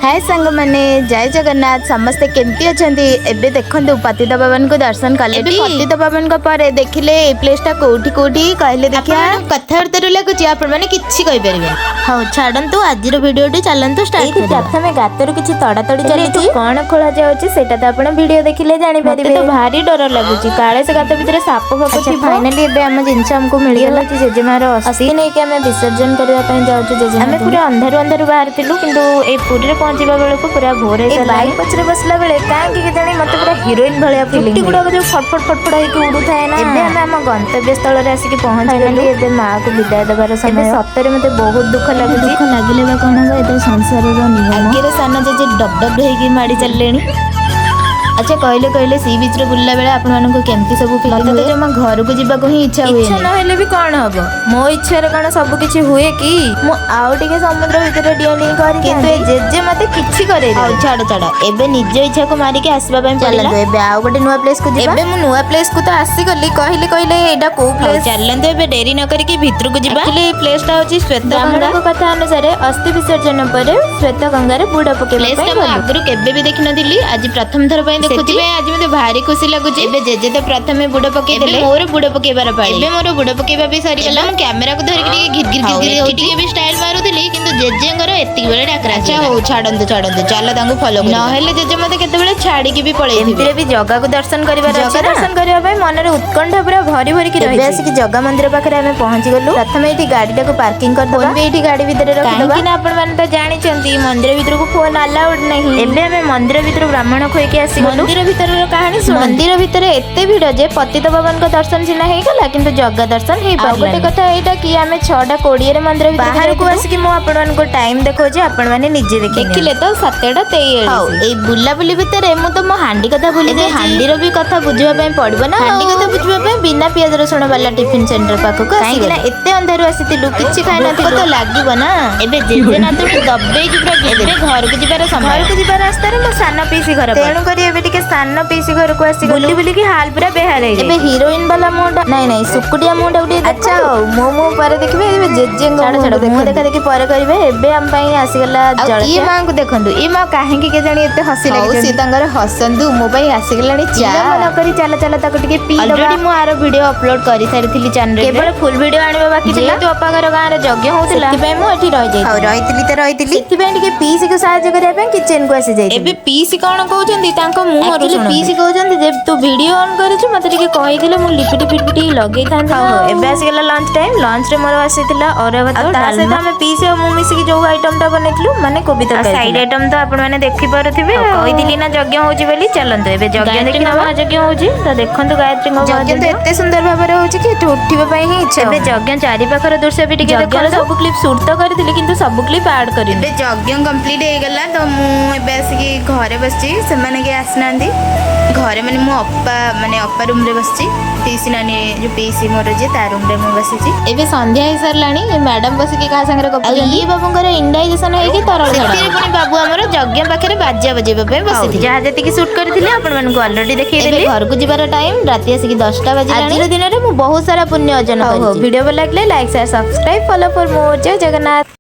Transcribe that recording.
हाय सांग मैंने जय जगन्नाथ समस्ते केमती अछंती एबे देखंतु पतित पावन को दर्शन कले पतित पावन को पर देखिले ए प्लेस टा कोठी कोठी कहले देखिया कथार्थ लागुची आपण माने किछि कहि परिबे हां छाडंतु आजिर वीडियो टी चलंतु स्टार्ट करी प्रथमे गातर किछि तडा तडी चलिछि कोन खोला जाउची सेटा त आपण वीडियो देखिले जानि परिबे तो भारी डर लागुची काळे से गात भितर साप फकछि फाइनली एबे हम जिंस हमको मिल गेला कि जेजेमार अस्थि नै कि हम विसर्जन करबा पय जाउछु जेजेमा हम पूरा अंधार अंधार बाहर थिलु किंतु ए पुरी रे पहुंचीबा बेले को पूरा भोर है बाइक पछरे बसला बेले काहे कि जानि मते पूरा हीरोइन भलिया फीलिंग गुडा जो फटफट फटफट है कि उडु थाए ना एबे हम गंतव्य स्थल रे आसी कि पहुंच गेली एबे मां को विदाय देबार समय सत्तरे मते बहुत दुख लागुची दुख लागिले बा कोन हो एते संसार रो नियम आगे रे साना जे डब डब हे कि माडी चललेनी अच्छा कहले कहले सी बीच रे बुल्ला बेले आपण मानन को केमती सब फीलिंग होय जमा घर को जिबा को ही इच्छा होय इच्छा न हेले भी कोन हबो मो इच्छा रे कोन सब किछि हुए कि मो आउ टिके समुद्र भीतर डियानी कर किंतु जे मते किछि करे आ छाड़ छाड़ एबे निज इच्छा को मारी के आसीबा पय पड़ला एबे आउ गोटे नुवा प्लेस को जिबा एबे मु नुवा प्लेस को तो आसी गली कहले कहले एडा को प्लेस चलन तो एबे देरी न करी के भीतर को जिबा एक्चुअली प्लेस टा होची श्वेत गंगा को कथा अनुसार अस्थि विसर्जन पर श्वेत गंगा रे बुडा पके प्लेस टा आगरु केबे भी देखि न दिली आज प्रथम थर पय देखुची आज मते भारी खुशी लागुची एबे जेजे तो प्रथमे बुडो पके देले मोर बुडो पकेबार पाई एबे मोर बुडो पकेबा भी सरी गला हम कैमरा को धरि के घिर घिर घिर होटी भी स्टाइल मारुथिली किंतु जेजेंगर एत्ती बेले डाकरा अच्छा हो छाडंतु चल तांगु फॉलो कर न हेले जेजे मते केते बेले छाडी के भी पळै एमतिरे भी जगा को दर्शन करिबार अछि दर्शन करिबा पय मन रे उत्कंठा पूरा भरी भरी की रहि एबे कि जगा मंदिर पाखरे हमें पहुंची गलु प्रथमे एठी गाडी को पार्किंग कर दबा एठी गाडी भीतर रख दबा कि आपण माने त जानि चंती मंदिर भीतर को फोन अलाउड नहीं एबे हमें मंदिर भीतर ब्राह्मण खोई के आसी मंदिर भीतर कहानी सुन मंदिर भीतर एते भीड़ जे पतित पावन को दर्शन सिना हे गला किंतु जगा दर्शन हे पाउ गोटे कथा एटा कि हमें 6:20 रे मंदिर भीतर बाहर को आसी कि मो आपण मन को टाइम देखो जे आपण माने निजे देखिले तो 7:23 हां ए बुल्ला बुली भीतर मु तो मो हांडी कथा भूली जे हांडी रो भी कथा बुझिबा पय पड़बो ना हांडी कथा बुझिबा पय बिना पियाज रसुण वाला टिफिन सेंटर पाको को आसी ना एते अंधार आसीतिलु किछि खाइ न तो लागिबो ना एबे जेजे ना तो दब्बे कि पूरा एबे घर को जिबार समय घर को जिबार रास्ता रे मो साना पीसी घर तेणु करी एबे टिके साना पीसी घर को आसी बुली बुली की हाल पूरा बेहाल है एबे हीरोइन वाला मुंडा नहीं सुकुटिया मुंडा उडी अच्छा मो मो पर देखबे एबे जेजे छाड़ देखो देखा देखि पर करबे एबे हम पई आसी गला जळ ई मां को देखंतु ई मां काहे के जानी एते हसी लागि सी तंगर हसंदु मो पई आसी गलानी चा मन करी चला चला ताको टिके पी ऑलरेडी मो आरो वीडियो अपलोड करि सारिथिली चैनल रे केवल फुल वीडियो आनिबा बाकी थिला तो अपा घर गां रे यज्ञ होतिला एबे मो एठी रहि जाई हां रहिथिली एथि पई टिके पीसी को सहायता करिया पई किचन को आसी जाई एबे पीसी कोन कहउचंदी तांको मुंह रो पीसी कहउचंदी जे तू वीडियो ऑन करिछु मते टिके कहि दिले मु लिपिटी पिटपिटी लगेई थान हां एबे आसी गेला लंच टाइम लंच रे मोर आसीतिला और भात तासे त हम पीसे मु मिसी की जो आइटम ता बनेतलु माने कोबी तरकारी साइड आइटम तो आपण माने देखि परथिबे कहि दिली ना यज्ञ होउची बोली चलंतो एबे यज्ञ देखि ना यज्ञ होउची त देखंतु गायत्री को यज्ञ तो एते सुंदर भाबरे होउची कि उठिबा पई ही इच्छा एबे यज्ञ चारि पाखर दृश्य भी टिके देखल सब क्लिप शूट तो करथिली किंतु सब क्लिप ऐड करी एबे यज्ञ कंप्लीट हे गेला तो मु एबे आसी की घरे बसची से माने के आसनांदी घरे माने मो अप्पा रूम रे बसची पीसी नानी जो पीसी मोर जे ता रूम रे मु बसची एबे संध्या हे सरलानी ए मैडम बस के का संग रे गप ये बाबूंकर इंडाइजेशन हे कि तरल झड़ा फिर पुनी बाबू हमर यज्ञ पाखरे बाजा बजेबा पे बसती जहा जति की शूट करथिले आपण मन को ऑलरेडी देखै देली घर को जिबार टाइम राती आसी की 10टा बजे आज दिन रे मु बहुत सारा पुण्य अर्जन करी वीडियो भल लागले like share subscribe follow for more जय जगन्नाथ।